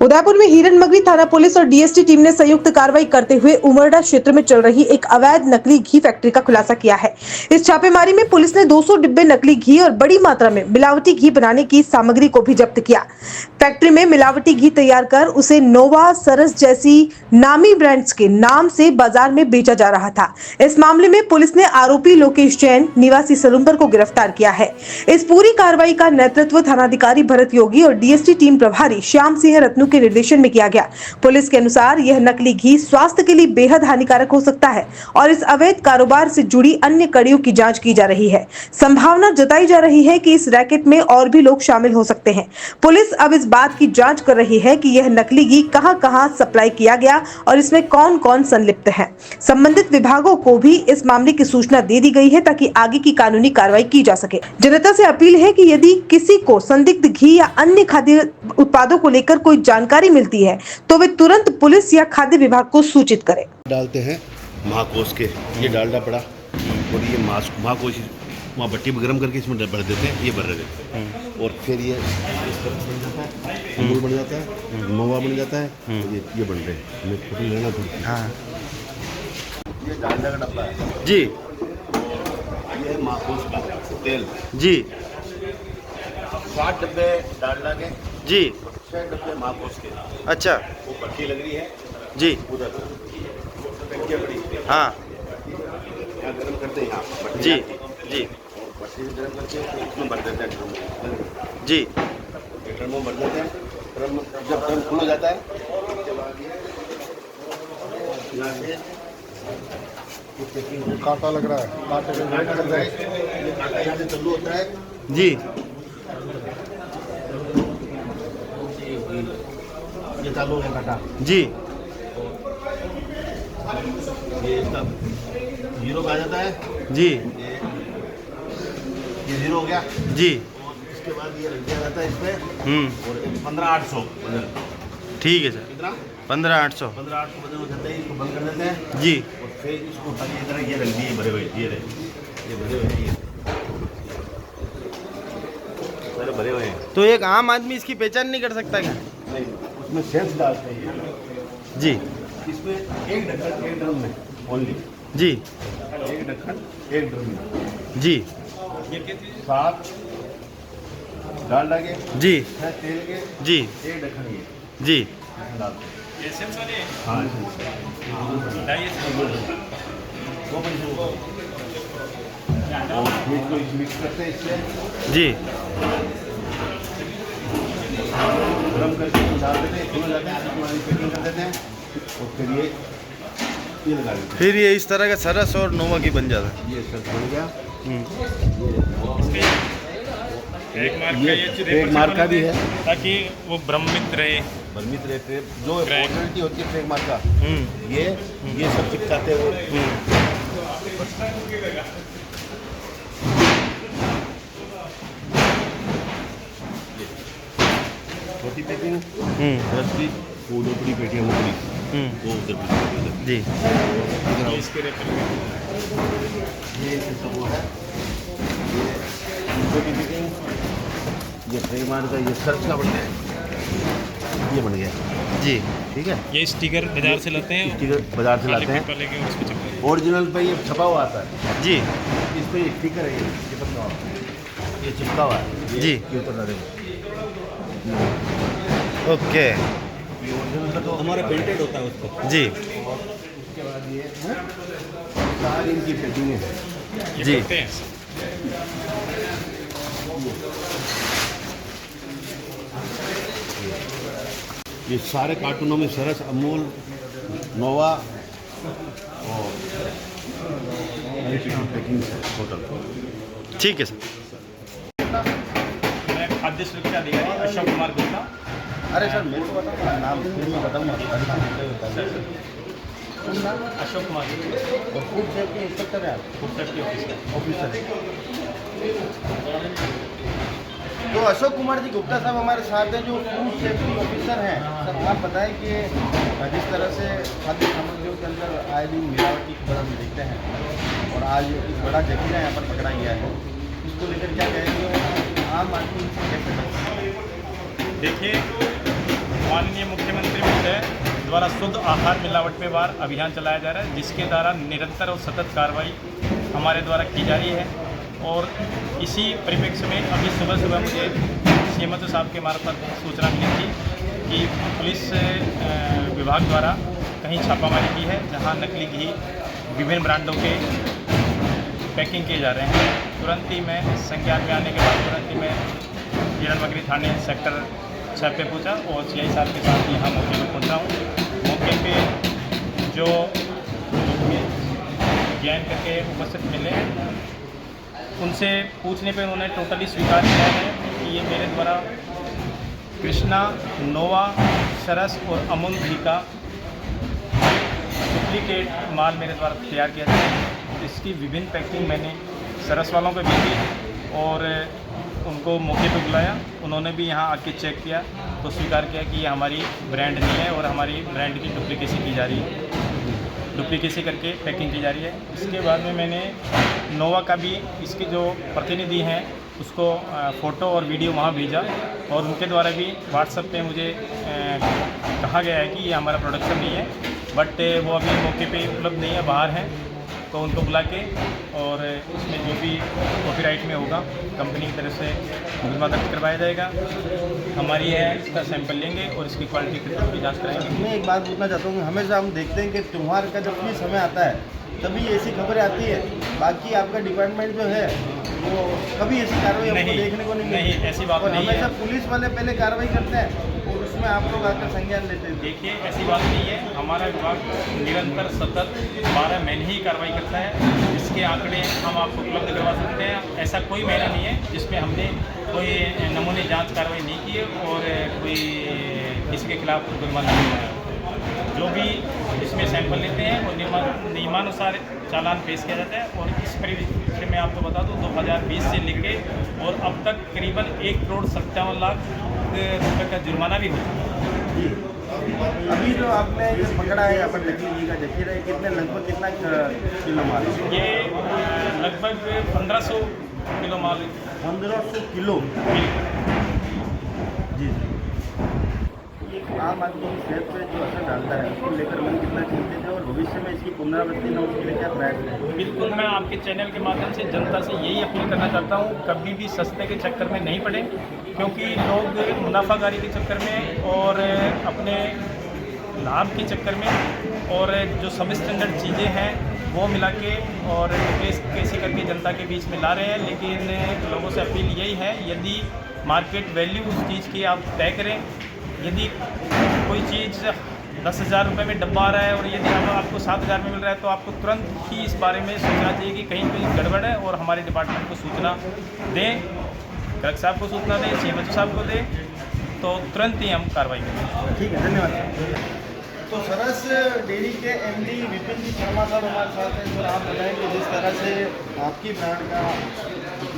उदयपुर में हिरनमगरी थाना पुलिस और डीएसटी टीम ने संयुक्त कार्रवाई करते हुए उमरडा क्षेत्र में चल रही एक अवैध नकली घी फैक्ट्री का खुलासा किया है। इस छापेमारी में पुलिस ने 200 डिब्बे नकली घी और बड़ी मात्रा में मिलावटी घी बनाने की सामग्री को भी जब्त किया। फैक्ट्री में मिलावटी घी तैयार कर उसे नोवा, सरस जैसी नामी ब्रांड्स के नाम से बाजार में बेचा जा रहा था। इस मामले में पुलिस ने आरोपी लोकेश जैन निवासी सलुम्बर को गिरफ्तार किया है। इस पूरी कार्रवाई का नेतृत्व थानाधिकारी भरत योगी और डीएसटी टीम प्रभारी श्याम सिंह रत्नू के निर्देशन में किया गया। पुलिस के अनुसार यह नकली घी स्वास्थ्य के लिए बेहद हानिकारक हो सकता है और इस अवैध कारोबार से जुड़ी अन्य कड़ियों की जांच की जा रही है। संभावना जताई जा रही है कि इस रैकेट में और भी लोग शामिल हो सकते हैं। पुलिस अब इस बात की जांच कर रही है कि यह नकली घी कहां-कहां सप्लाई किया गया और इसमें कौन-कौन संलिप्त है। संबंधित विभागों को भी इस मामले की सूचना दे दी गई है ताकि आगे की कानूनी कार्रवाई की जा सके। जनता से अपील है कि यदि किसी को संदिग्ध घी या अन्य खाद्य उत्पादों को लेकर कोई जानकारी मिलती है तो वे तुरंत पुलिस या खाद्य विभाग को सूचित करें। डालते हैं महाकोश के, ये डालडा पड़ा और ये महाकोश वहाँ भट्टी में गर्म करके इसमें भर देते हैं, ये भर देते हैं और फिर ये इस तरह बन जाता है, अमूल बन जाता है, नोवा बन जाता है, ये बन रहे हैं। हमें छोटी लेना थोड़ी। हाँ, ये डालडा का डब्बा है जी, ये महाकोश का तेल जी, 60 डब्बे डालडा के जी, 6 डब्बे महाकोश के। अच्छा, वो भट्टी लग रही है जी, उधर टंकियाँ बड़ी, हाँ, यहाँ गर्म करते हैं, यहाँ भट्टी जी, आती है। जी, भट्टी से गर्म करके इसमें भर देते हैं ड्रम, जी, ड्रम में भर देते हैं। ड्रम जब ड्रम खुल हो जाता है उसके बाद यहाँ से कांटा लग रहा है, कांटे से कांटा लग रहा है, ये कांटा यहाँ से चालू होता है, जी, ये चालू हो गया कांटा, जी, ये इसका जीरो पे आ जाता है, जी, ये जीरो हो गया। जी, और इसके बाद ये रख दिया जाता है इसमें और 15,800 वजन। ठीक है सर, कितना? 15,800, 15,800 वजन हो जाता है। इसको बंद कर देते हैं जी, और फिर इसको उठा के इधर ये रख दिए भरे हुए, ये रहे, ये भरे हुए हैं, ये सारे भरे हुए हैं। तो एक आम आदमी इसकी पहचान नहीं कर सकता क्या? नहीं, उसमें सेंस डालते हैं ये। जी, इसमें एक ढक्कन एक ड्रम में ओनली, जी, एक ढक्कन एक ड्रम में, जी, 7 डालडा के, जी, 6 तेल के, जी, एक ढक्कन ये जी, डालते हैं। एसेंस वाले हाँ, वो पैसे वो और इसको मिक्स करते हैं इससे, जी, गरम करके डाल देते हैं, खुल जाते हैं, उसके बाद पैकिंग कर देते हैं और फिर ये लगा देते हैं। फिर ये इस तरह का सरस और नोवा की बन जाता है। ये सब बन गया। ये ट्रेड मार्क का भी है, ताकि वो भ्रमित रहे। बर्मित रहते जो ऑथोरिटी होती है ट्रेड मार्क का, हम्म, ये सब चिपकाते हुए छोटी पैकिंग 10 की, वो दो बड़ी पेटियाँ वो बड़ी, वो उधर जी, ये इसके रेफर ये सब वो है, ये छोटी पैकिंग, ये ट्रेड मार्क का, ये सर्च का बनता है, ये बन गया। जी, ठीक है, ये स्टिकर बाजार से लाते हैं, स्टिकर बाजार से लाते हैं, लेके और उसको चिपकाते हैं। ओरिजिनल पे ये छपा हुआ आता है, जी, इस पे ये स्टिकर है, ये चिपका हुआ, ये चिपका हुआ है, ये जी। ये ऊपर डालेंगे। ओके, ये ओरिजिनल का तो हमारा पेंटेड होता है उसको। जी, उसके बाद ये सारी इनकी पैकिंग है, ये जी, करते हैं। ये सारे कार्टूनों में सरस, अमूल, नोवा और पैकिंग है टोटल। ठीक है सर। मैं खाद्य सुरक्षा अधिकारी अशोक कुमार गुप्ता। अरे सर मेरे को बताओ नाम, फिर मैं बताऊँगा। अशोक कुमार गुप्ता, और फूड सेफ्टी इंस्पेक्टर है आप? Food safety officer. ऑफिसर तो अशोक कुमार जी गुप्ता साहब हमारे साथ हैं, जो फूड सेफ्टी ऑफिसर हैं। सर आप बताएं कि जिस तरह से खाद्य सामग्रियों के अंदर आए दिन मिलावटी की तरह हम देखते हैं और आज एक बड़ा जखीरा यहाँ पर पकड़ा गया है, इसको लेकर क्या कहेंगे और आम आदमी इसे कैसे बच सकते हैं? देखिए, माननीय मुख्यमंत्री महोदय द्वारा शुद्ध आहार मिलावट पे वार अभियान चलाया जा रहा है, जिसके द्वारा निरंतर और सतत कार्रवाई हमारे द्वारा की जा रही है। और इसी परिप्रेक्ष्य में अभी सुबह मुझे सीएमओ साहब के मार्फत सूचना मिली थी कि पुलिस विभाग द्वारा कहीं छापामारी की है, जहां नकली घी विभिन्न ब्रांडों के पैकिंग किए जा रहे हैं। तुरंत ही मैं संज्ञान में आने के बाद तुरंत ही मैं हिरणमगरी थाने सेक्टर 6 पे पहुँचा और सीआई साहब के साथ यहाँ मौके पर पहुँचा हूँ। मौके पे जो ज्ञान करके उपस्थित मिले हैं, उनसे पूछने पे उन्होंने टोटली स्वीकार किया है कि ये मेरे द्वारा कृष्णा, नोवा, सरस और अमूल घी का डुप्लीकेट माल मेरे द्वारा तैयार किया था। इसकी विभिन्न पैकिंग मैंने सरस वालों को भेजी और उनको मौके पे बुलाया। उन्होंने भी यहाँ आके चेक किया तो स्वीकार किया कि ये हमारी ब्रांड नहीं है और हमारी ब्रांड की डुप्लीकेसी की जा रही है, डुप्लीकेसी करके पैकिंग की जा रही है। इसके बाद में मैंने नोवा का भी इसके जो प्रतिनिधि हैं उसको फ़ोटो और वीडियो वहाँ भेजा और उनके द्वारा भी व्हाट्सएप पे मुझे कहा गया है कि ये हमारा प्रोडक्शन नहीं है, बट वो अभी मौके पे उपलब्ध नहीं है, बाहर हैं। तो उनको बुला के और इसमें जो भी कॉपीराइट में होगा कंपनी की तरफ से मुकदमा दर्ज करवाया जाएगा। हमारी है इसका सैंपल लेंगे और इसकी क्वालिटी कंट्रोल की जाँच कराएंगे। मैं एक बात पूछना चाहता हूँ, हमेशा हम देखते हैं कि त्यौहार का जब भी समय आता है तभी ऐसी खबरें आती है, बाकी आपका डिपार्टमेंट जो है वो कभी ऐसी कार्रवाई हमको देखने को नहीं मिलती। नहीं, ऐसी बात और नहीं हमेशा है। पुलिस वाले पहले कार्रवाई करते हैं और उसमें आप लोग आकर संज्ञान लेते हैं। देखिए, ऐसी बात नहीं है। हमारा विभाग निरंतर सतत 12 महीने ही कार्रवाई करता है। इसके आंकड़े हम आपको उपलब्ध करवा सकते हैं। ऐसा कोई महीना नहीं है जिसमें हमने कोई नमूने जांच कार्रवाई नहीं की है और कोई किसी के खिलाफ जुर्माना नहीं लगाया। जो भी इसमें सैंपल लेते हैं और नियमानुसार चालान पेश किया जाता है। और इस परिप्रेक्ष्य में आपको बता दूं 2020 से लेके और अब तक करीबन 1,57,00,000 रुपये का जुर्माना भी हो चुका है। जी, अभी जो आपने ये पकड़ा है अपन नकली घी का जखीरा है, कितने लगभग कितना किलो माल है? ये लगभग 1500 किलो माल 1500 किलो। जी, आम आदमी की सेहत पे जो असर डालता है उसको लेकर मन कितना चिंतित है और भविष्य में इसकी पुनरावृत्ति न हो उसके लिए क्या प्रयास है? बिल्कुल, मैं आपके चैनल के माध्यम से जनता से यही अपील करना चाहता हूँ, कभी भी सस्ते के चक्कर में नहीं पड़े, क्योंकि लोग मुनाफागारी के चक्कर में और अपने लाभ के चक्कर में और जो सब स्टैंडर्ड चीज़ें हैं वो मिला के और कैसे करके जनता के बीच में ला रहे हैं। लेकिन लोगों से अपील यही है, यदि मार्केट वैल्यू उस चीज़ की आप तय करें। यदि कोई चीज़ 10,000 रुपये में डब्बा आ रहा है और यदि आपको 7,000 में मिल रहा है तो आपको तुरंत ही इस बारे में सोचना चाहिए कि कहीं कोई गड़बड़ है और हमारे डिपार्टमेंट को सूचना दें, कलेक्टर साहब को सूचना दें, सीएमओ साहब को दें, तो तुरंत ही हम कार्रवाई करें। ठीक है, धन्यवाद। तो सरस डेयरी के एमडी विपिन जी शर्मा साहब हमारे साथ हैं। सर, आप बताएं कि जिस तरह से आपकी ब्रांड का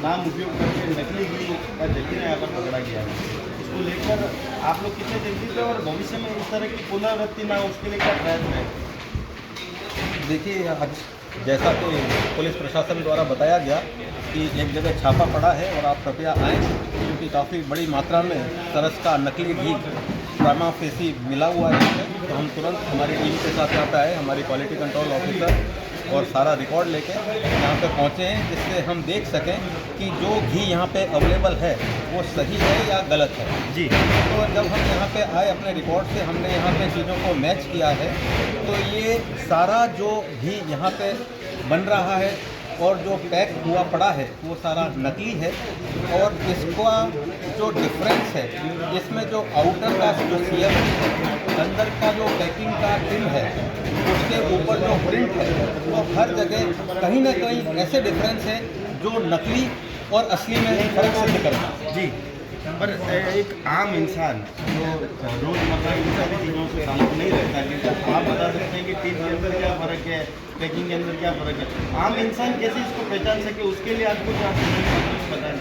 नाम उपयोग करके नकली घी का जखीरा यहाँ पर पकड़ा गया है, इसको लेकर आप लोग कितने चिंतित हैं और भविष्य में इस तरह की पुनरावृत्ति ना हो उसके लिए क्या प्रयास है? देखिए, आज जैसा कि पुलिस प्रशासन द्वारा बताया गया कि एक जगह छापा पड़ा है और आप कृपया आएँ, क्योंकि काफ़ी बड़ी मात्रा में सरस का नकली घी प्रामा फेसी मिला हुआ है। तो हम तुरंत हमारी टीम के साथ यहाँ पे आए, हमारी क्वालिटी कंट्रोल ऑफिसर और सारा रिकॉर्ड लेके यहाँ पे पहुँचे हैं, जिससे हम देख सकें कि जो घी यहाँ पे अवेलेबल है वो सही है या गलत है। जी, तो जब हम यहाँ पे आए अपने रिकॉर्ड से हमने यहाँ पे चीज़ों को मैच किया है, तो ये सारा जो घी यहाँ पे बन रहा है और जो पैक हुआ पड़ा है वो सारा नकली है। और इसका जो डिफरेंस है, इसमें जो आउटर का जो CFC है, अंदर का जो पैकिंग का टिन है, उसके ऊपर जो प्रिंट है, वो हर जगह कहीं ना कहीं ऐसे डिफरेंस है जो नकली और असली में फर्क सिद्ध करता है। जी, पर एक आम इंसान जो रोज़मर्रा इन सारी चीज़ों से ताल्लुक़ नहीं रहता है, क्योंकि आप बता सकते हैं कि टीम के अंदर क्या फ़र्क है, पैकिंग के अंदर क्या फ़र्क है, आम इंसान कैसे इसको पहचान सके, उसके लिए आपको क्या बताएं?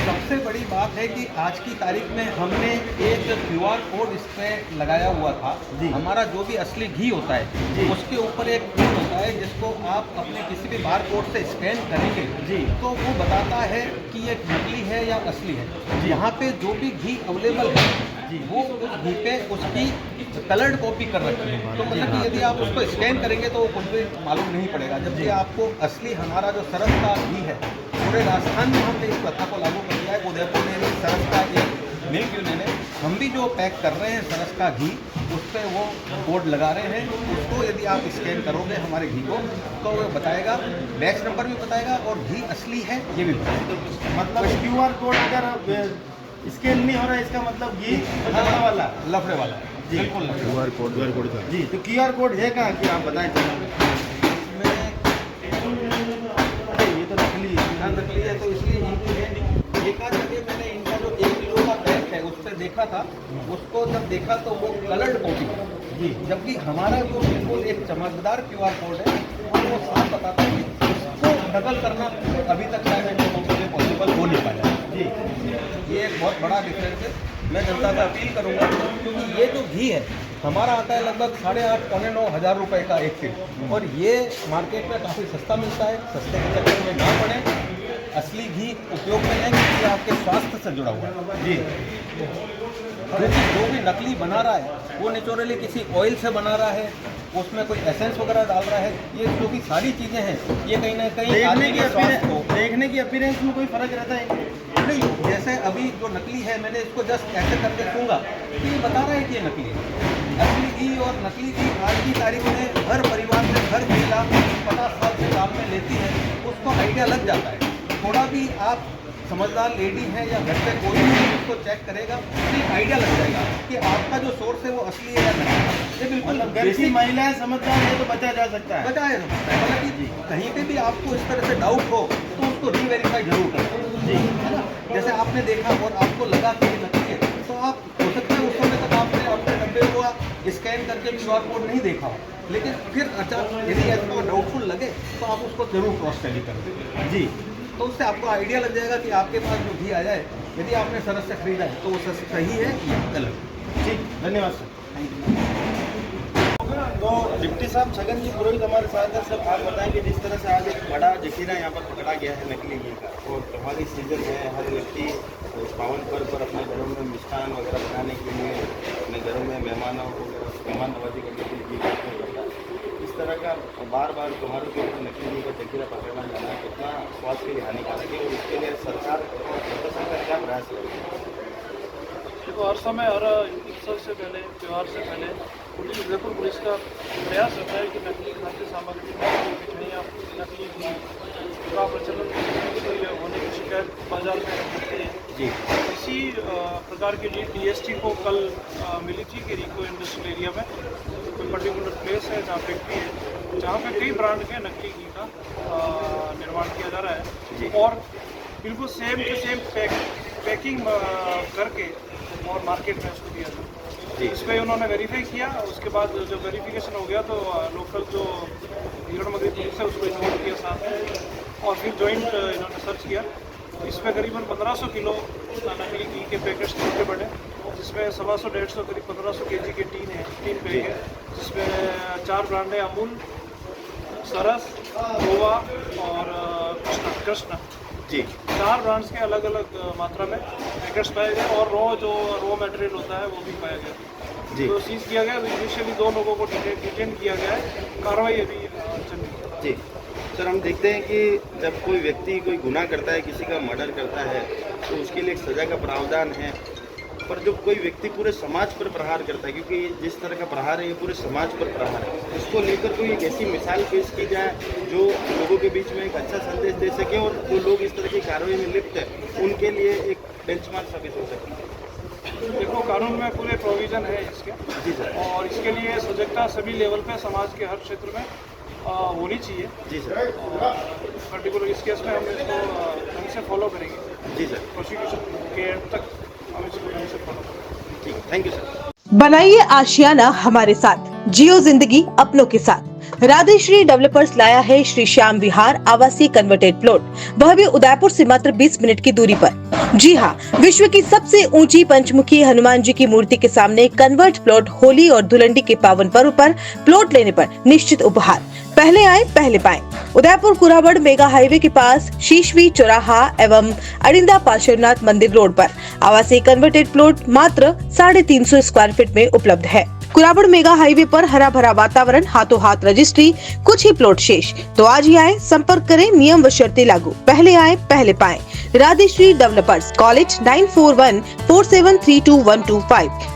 सबसे बड़ी बात है कि आज की तारीख में हमने एक QR कोड इस पर लगाया हुआ था। जी, हमारा जो भी असली घी होता है उसके ऊपर एक पिन होता है जिसको आप अपने किसी भी बार कोड से स्कैन करेंगे जी, तो वो बताता है कि ये नकली है या असली है। यहाँ पे जो भी घी अवेलेबल है वो उस घी पे उसकी कलर्ड कॉपी कर रखी है। तो मतलब कि यदि आप उसको स्कैन करेंगे तो वो कुछ भी मालूम नहीं पड़ेगा, जबकि आपको असली हमारा जो सरस का घी है पूरे राजस्थान में हमने इस प्रथा को लागू कर दिया है। उदयपुर ने सरस का एक मिल्क यूनियन है, हम भी जो पैक कर रहे हैं सरस का घी उस पर वो कोड लगा रहे हैं। उसको यदि आप स्कैन करोगे हमारे घी को तो वो बताएगा, बैच नंबर भी बताएगा और घी असली है ये भी बताएगा। मतलब QR कोड अगर स्कैन नहीं हो रहा है इसका मतलब घी लफड़े वाला जी बिल्कुल QR कोड था। जी। तो QR कोड है कहाँ कि आप बताएं चलो। ये तो नकली है। हाँ नकली है, तो इसलिए इनको एक आध जगह मैंने इनका जो 1 किलो का पैक है उस पर देखा था, उसको जब देखा तो वो कलर्ड कॉपी जी, जबकि हमारा जो बिल्कुल एक चमकदार QR कोड है और वो साफ बताता है कि उसको डबल करना अभी तक शायद मुझे पॉसिबल हो नहीं पाया जी। ये एक बहुत बड़ा डिफरेंस है। मैं जनता से अपील करूंगा, क्योंकि ये जो घी है हमारा आता है लगभग 8,500 पौने 9 हज़ार रुपये का 1 किलो, और ये मार्केट में काफ़ी सस्ता मिलता है। सस्ते के चक्कर में ना पड़े, असली घी उपयोग में लें, क्योंकि ये आपके स्वास्थ्य से जुड़ा हुआ है जी। क्योंकि जो भी नकली बना रहा है वो नेचुरली किसी ऑयल से बना रहा है, उसमें कोई एसेंस वगैरह डाल रहा है। ये जो भी सारी चीज़ें हैं ये कहीं ना कहीं देखने की अपीयरेंस में कोई फर्क रहता है नहीं। जैसे अभी जो नकली है, मैंने इसको जस्ट ऐसे करके दूंगा तो ये बता रहा है कि ये नकली है। असली घी और नकली घी आज की तारीख में हर परिवार में हर महिला 50 साल से काम में लेती है, उसको आइडिया लग जाता है। थोड़ा भी आप समझदार लेडी है या घर पे कोई भी उसको चेक करेगा तो आइडिया लग जाएगा कि आपका जो सोर्स है वो असली है या नकली। ये बिल्कुल मतलब घर की महिलाएं समझदार है तो बचा जा सकता है। बताया जा सकता है। मतलब कि कहीं पे भी आपको इस तरह से डाउट हो तो उसको रीवेरीफाई जरूर करें जी, है ना। जैसे आपने देखा और आपको लगा कि ये नकली है तो आप हो सकता है उस समय तक आपने अपने डब्बे को स्कैन करके QR कोड नहीं देखा हो, लेकिन फिर अचानक यदि आपको डाउटफुल लगे तो आप उसको जरूर क्रॉस टैली कर दें जी। तो उससे आपको आइडिया लग जाएगा कि आपके पास जो घी आया है यदि आपने सरस से खरीदा है तो वो सही है या गलत। जी धन्यवाद सर, थैंक यू। तो डिप्टी साहब छगन जी पुरोहित हमारे साथ हैं। सर आप बताएंगे जिस तरह से आज एक बड़ा जखीरा यहाँ पर पकड़ा गया है नकली घी का, और त्योहारी सीजन है, हर व्यक्ति इस पावन पर्व पर अपने घरों में मिष्ठान वगैरह बनाने के लिए अपने घरों में मेहमान नवाजी करने के लिए घी का उपयोग करता है। इस तरह का बार बार त्योहारों के ऊपर नकली घी का जखीरा पकड़ना जाना कितना स्वास्थ्य के लिए हानिकारक है, और इसके लिए सरकार और प्रशासन का क्या प्रयास है? देखो, हर समय हर उत्सव से पहले, त्यौहार से पहले उदयपुर पुलिस का प्रयास रहता है कि नकली खाद्य सामग्री, नकली मिठाइयाँ, नकली घी का प्रचलन होने की शिकायत बाजार में मिलती है जी। इसी प्रकार की लीड DST को कल मिली थी कि रिको इंडस्ट्रियल एरिया में कोई पर्टिकुलर प्लेस है जहाँ फैक्ट्री है जहाँ पे कई ब्रांड के नकली घी का निर्माण किया जा रहा है, और बिल्कुल सेम टू सेम पैकिंग करके और मार्केट में उसको दिया था। इस पर उन्होंने वेरीफाई किया, उसके बाद जब वेरिफिकेशन हो गया तो लोकल जो हिरणमगरी पुलिस है उसको इन्वॉल्व किया साथ में, और फिर जॉइंट इन्होंने सर्च किया। इस पर करीबन 1500 किलो नकली घी के पैकेट्स छोटे बड़े, जिसमें 125-150 करीब 1500 kg के तीन पैक है, जिसमें 4 ब्रांड है, अमूल, सरस, गोवा और कृष्णा जी। 4 ब्रांड्स के अलग अलग मात्रा में पैकेट्स पाए गए, और रॉ मटेरियल होता है वो भी पाया गया जी। तो सीज किया गया। इनिशियली 2 लोगों को डिटेन किया गया है, कार्रवाई अभी चल रही है जी। सर हम देखते हैं कि जब कोई व्यक्ति कोई गुनाह करता है, किसी का मर्डर करता है, तो उसके लिए एक सज़ा का प्रावधान है, पर जब कोई व्यक्ति पूरे समाज पर प्रहार करता है, क्योंकि जिस तरह का प्रहार है ये पूरे समाज पर प्रहार है, इसको लेकर कोई एक ऐसी मिसाल पेश की जाए जो लोगों के बीच में एक अच्छा संदेश दे सके, और जो लोग इस तरह की कार्रवाई में लिप्त है उनके लिए एक बेंचमार्क साबित हो सके। देखो, कानून में पूरे प्रोविज़न है इसके जी सर, और इसके लिए सजगता सभी लेवल पे समाज के हर क्षेत्र में होनी चाहिए जी सर। पर्टिकुलर इस केस में हम इसको ढंग से फॉलो करेंगे जी सर, प्रोसिक्यूशन के एंड तक हम इसको ढंग से फॉलो करेंगे। ठीक, थैंक यू सर। बनाइए आशियाना हमारे साथ, जियो जिंदगी अपनों के साथ। राधे श्री डेवलपर्स लाया है श्री श्याम विहार आवासीय कन्वर्टेड प्लॉट, वह भी उदयपुर से मात्र 20 मिनट की दूरी पर। जी हाँ, विश्व की सबसे ऊंची पंचमुखी हनुमान जी की मूर्ति के सामने कन्वर्ट प्लॉट। होली और धुलंडी के पावन पर्व पर प्लॉट लेने पर निश्चित उपहार। पहले आए पहले पाएं। उदयपुर कुराबड़ मेगा हाईवे के पास शीशवी चौराहा एवं अरिंदा पार्श्वनाथ मंदिर रोड पर आवासीय कन्वर्टेड प्लॉट मात्र 350 स्क्वायर फीट में उपलब्ध है। कुराबड़ मेगा हाईवे पर हरा भरा वातावरण, हाथों हाथ रजिस्ट्री, कुछ ही प्लॉट शेष। तो आज ही आए, संपर्क करें, नियम व शर्तें लागू। पहले आए पहले पाएं। राधेश्री डेवलपर्स, कॉलेज 9414732125।